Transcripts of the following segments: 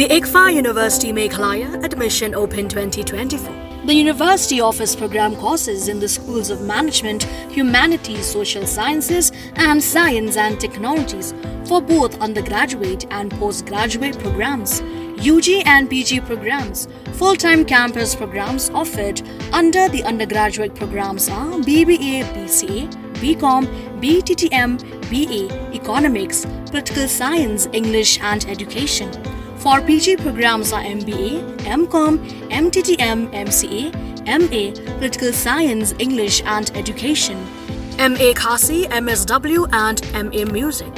The ICFA University Meghalaya Admission Open 2024. The university offers program courses in the schools of management, humanities, social sciences, and science and technologies for both undergraduate and postgraduate programs, UG and PG programs. Full-time campus programs offered under the undergraduate programs are BBA, BCA, BCom, BTTM, BA, Economics, Political Science, English and Education. For PG programs are MBA, MCom, MTTM, MCA, MA, Political Science, English and Education, MA Khasi, MSW and MA Music.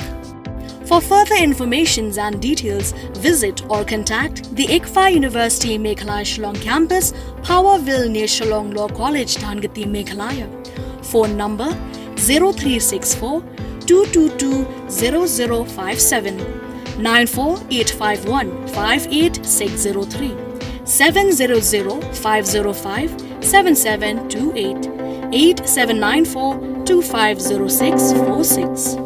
For further information and details, visit or contact the ICFA University Meghalaya Shillong Campus, Powerville near Shillong Law College, Dhangati, Meghalaya. Phone number 0364 222 0057 94851 58603 700 505 7728 8794 250646.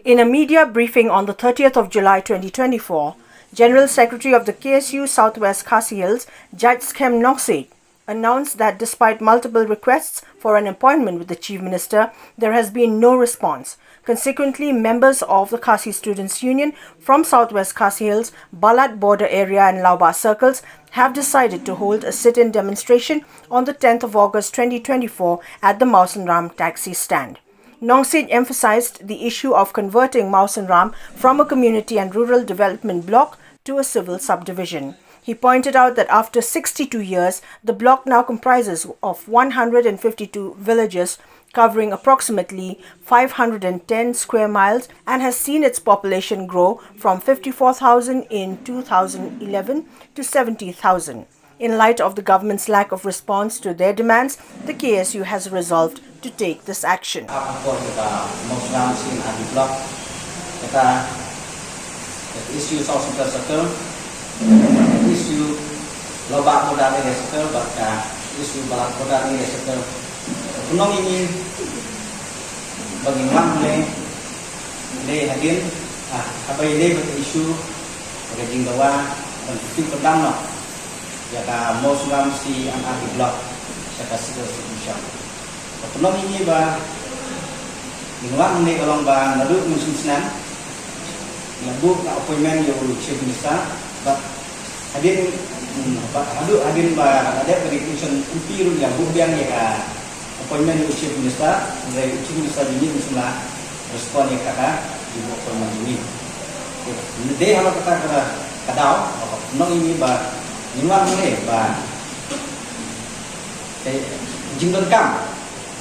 In a media briefing on the 30th of July 2024, General Secretary of the KSU Southwest Khasi Hills, Judge Skem Nongsit, announced that despite multiple requests for an appointment with the Chief Minister, there has been no response. Consequently, members of the Khasi Students' Union from Southwest Khasi Hills, Balat border area and Lauba circles have decided to hold a sit-in demonstration on the 10th of August 2024 at the Mausan Ram taxi stand. Nongsit emphasized the issue of converting Mausan Ram from a community and rural development block to a civil subdivision. He pointed out that after 62 years, the block now comprises of 152 villages covering approximately 510 square miles and has seen its population grow from 54,000 in 2011 to 70,000. In light of the government's lack of response to their demands, the KSU has resolved to take this action. Isu lobak modal ini setel, bahkan isu balak modal ini setel. Penong ini bagaimana le hadir, apa ini isu bagi jinggawa dan itu pedang no, ya ka Muslim si anak di blok, saya kasih solusi. Penong ini bah bagaimana le kalau bah nadu musim senan, nadu appointment yang Chief Minister. Hadir ada verification umpiru yang bukan ya appointment di Chief Minister, dari Chief Minister ini semua respon ya kata di appointment ini. Dia kalau kata kadau, nong ini bah minuman ini bah jingdon kam,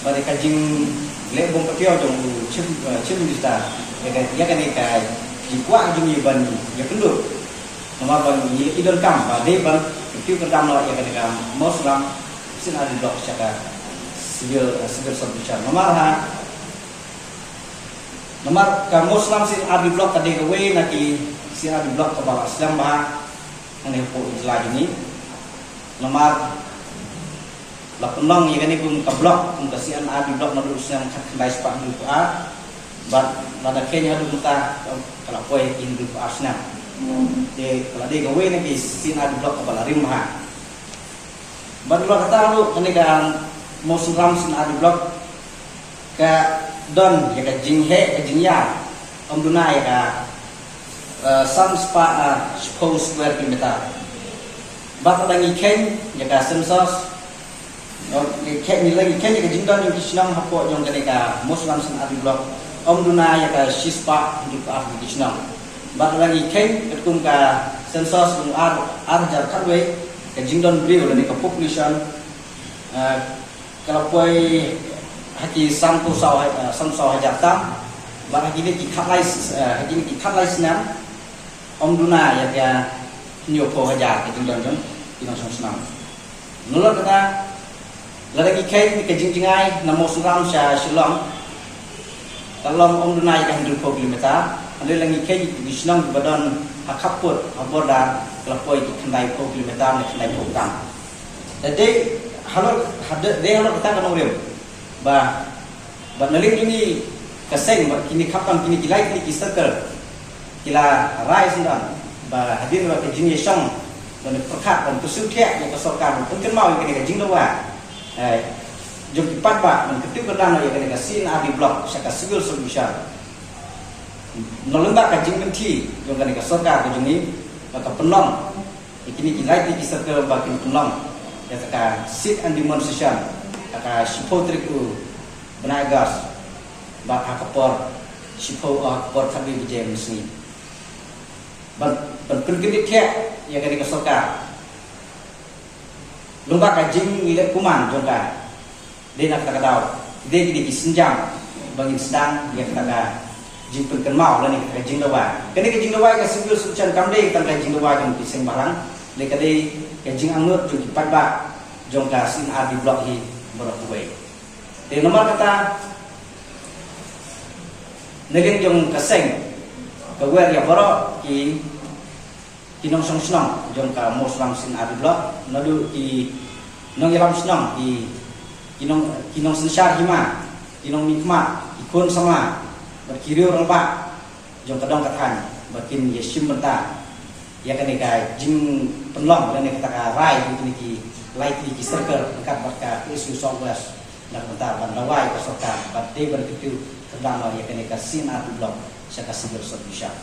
mereka jing lebong ketiau jong Chief Minister ya kan ini kayak jikuak jing iban ya kenduk. Nomor bang idol kam, dia bang itu kedam lah yang ketika Muslim sin ada blok secara civil subdivision. Nomor ke Muslim sin ada blok tadi kewe nanti sin ada blok ke bawah Islam bah yang po Islam ini. Nomor lapunong yang ini pun ke blok pun kasihan ada blok nadu yang kendai sepak dulu but nada Kenya dulu kita kalau poin Hindu Arsenal. Kalau dia gawe ni sin ada blok kepala rimah. Baru kata lu kenegaan Muslim sin ada blok ke don ya ke jinghe ke jingya omduna ya ke sam spa 10 square kilometer. Baru lagi ken ya ke sensos ken ni lagi ken ya ke jingdon yang kisnam hapo yang kenegaan Muslim sin ada blok omduna ya ke sispa untuk ahli kisnam. Baru lagi ken ketum ke sensus untuk jar kadwe ke jingdon beliau dari ke population kalau poi haki sampu sawah hajartam baru ini kikat senam omduna ya ke nyopo hajar ke jingdon jon inong senam nulak kata lagi ken ke jingjingai namo suram sya Shillong kalau omduna ya ke 100 kilometer. Ada lagi kaji di Shillong di badan hakapur aborda kelapoi di kendai kilometer di kendai program. Jadi halal kita kan orang bah naling ini kaseng kini kapan kini kilai kini circle kila rai sindan ba hadir ba ke jini song dan perkat dan tusu tiak yang kesokan pun kan mau kini ke jing lawa jom kipat ba dan ketiu kedan ya kini ke sin adi blok saka sigul solution nolembak ka jing menti jom kini ke soka ke jini ba ka penong kini kilai kini circle ba kini penong ya saka sit and demonstration aka sipotriku benagas ba akapor sipo akapor kami bijem sini ban pergedit tiak ya kini kesoka lomba kajing ile kuman jongka de nak takadau de kini kisenjang bangin sedang ya kata jing perken mau lan ni kajing lawa kini kajing lawa ka sibul sucan kamde tan kajing lawa jong piseng barang le kade kajing angut jong kipat ba jongka sin adi blok hi borok we de nomor kata negeng jong kaseng kawer ya borok ki kinong song senang jong ka moslam sin adi blok nadu ki nong yalam senang ki kinong sensar hima kinong nikmat ikun sama berkiriu relba jong kadang katan bakin yesim benta ya kan ka jing penlong dan kita ka rai ki light ki circle dekat barka isu southwest nak bentar bandawai kesokan batte berkitu kedang ya kan ka sin adi blok saka sigel solution